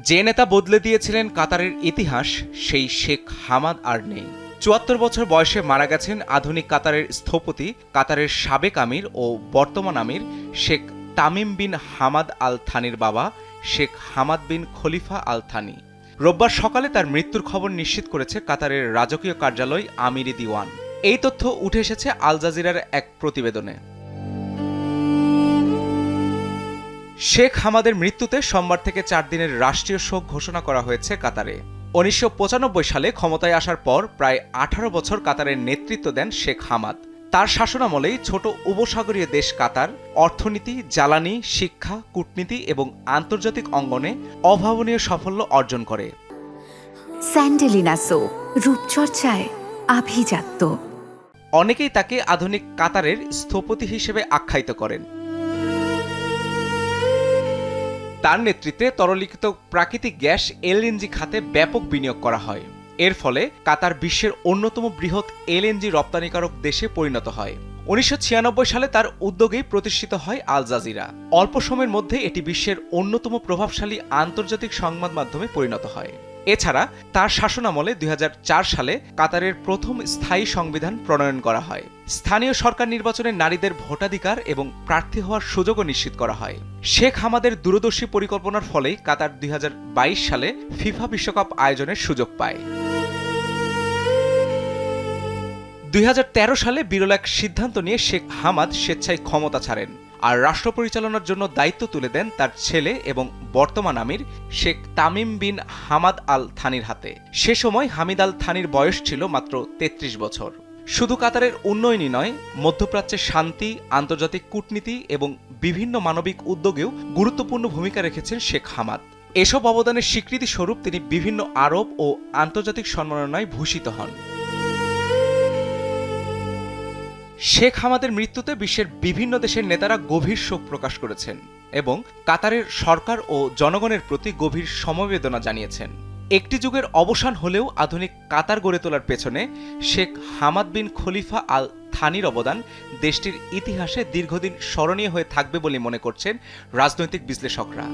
যে নেতা বদলে দিয়েছিলেন কাতারের ইতিহাস, সেই শেখ হামাদ আর নেই। ৭৪ বছর বয়সে মারা গেছেন আধুনিক কাতারের স্থপতি, কাতারের সাবেক আমির ও বর্তমান আমির Sheikh Tamim bin Hamad Al থানির বাবা Sheikh Hamad bin Khalifa Al Thani. রোববার সকালে তার মৃত্যুর খবর নিশ্চিত করেছে কাতারের রাজকীয় কার্যালয় আমিরি দিওয়ান। এই তথ্য উঠে এসেছে আল জাজিরার এক প্রতিবেদনে। শেখ হামাদের মৃত্যুতে সোমবার থেকে ৪ দিনের রাষ্ট্রীয় শোক ঘোষণা করা হয়েছে কাতারে। ১৯৯৫ সালে ক্ষমতায় আসার পর প্রায় ১৮ বছর কাতারের নেতৃত্ব দেন শেখ হামাদ। তার শাসনামলেই ছোট উপসাগরীয় দেশ কাতার অর্থনীতি, জ্বালানি, শিক্ষা, কূটনীতি এবং আন্তর্জাতিক অঙ্গনে অভাবনীয় সাফল্য অর্জন করে। স্যান্ডেলিনা সো, রূপচর্চায় আভিজাত্য। অনেকেই তাকে আধুনিক কাতারের স্থপতি হিসেবে আখ্যায়িত করেন। তার নেতৃত্বে তরলীকৃত প্রাকৃতিক গ্যাস এলএনজি খাতে ব্যাপক বিনিয়োগ করা হয়। এর ফলে কাতার বিশ্বের অন্যতম বৃহৎ এলএনজি রপ্তানিকারক দেশে পরিণত হয়। ১৯৯৬ সালে তার উদ্যোগেই প্রতিষ্ঠিত হয় আল জাজিরা। অল্প সময়ের মধ্যে এটি বিশ্বের অন্যতম প্রভাবশালী আন্তর্জাতিক সংবাদ মাধ্যমে পরিণত হয়। এছাড়া তার শাসনামলে ২০০৪ সালে কাতারের প্রথম স্থায়ী সংবিধান প্রণয়ন করা হয়। স্থানীয় সরকার নির্বাচনে নারীদের ভোটাধিকার এবং প্রার্থী হওয়ার সুযোগও নিশ্চিত করা হয়। শেখ হামাদের দূরদর্শী পরিকল্পনার ফলেই কাতার ২০২২ সালে ফিফা বিশ্বকাপ আয়োজনের সুযোগ পায়। ২০১৩ সালে বিরল এক সিদ্ধান্ত নিয়ে শেখ হামাদ স্বেচ্ছায় ক্ষমতা ছাড়েন আর রাষ্ট্র পরিচালনার জন্য দায়িত্ব তুলে দেন তার ছেলে এবং বর্তমান আমির Sheikh Tamim bin Hamad Al থানির হাতে। সে সময় হামিদ আল থানির বয়স ছিল মাত্র ৩৩ বছর। শুধু কাতারের উন্নয়নই নয়, মধ্যপ্রাচ্যের শান্তি, আন্তর্জাতিক কূটনীতি এবং বিভিন্ন মানবিক উদ্যোগেও গুরুত্বপূর্ণ ভূমিকা রেখেছেন শেখ হামাদ। এসব অবদানের স্বীকৃতি স্বরূপ তিনি বিভিন্ন আরব ও আন্তর্জাতিক সম্মাননায় ভূষিত হন। শেখ হামাদের মৃত্যুতে বিশ্বের বিভিন্ন দেশের নেতারা গভীর শোক প্রকাশ করেছেন এবং কাতারের সরকার ও জনগণের প্রতি গভীর সমবেদনা জানিয়েছেন। একটি যুগের অবসান হলেও আধুনিক কাতার গড়ে তোলার পেছনে শেখ হামাদ বিন খলিফা আল থানির অবদান দেশটির ইতিহাসে দীর্ঘদিন স্মরণীয় হয়ে থাকবে বলে মনে করছেন রাজনৈতিক বিশ্লেষকরা।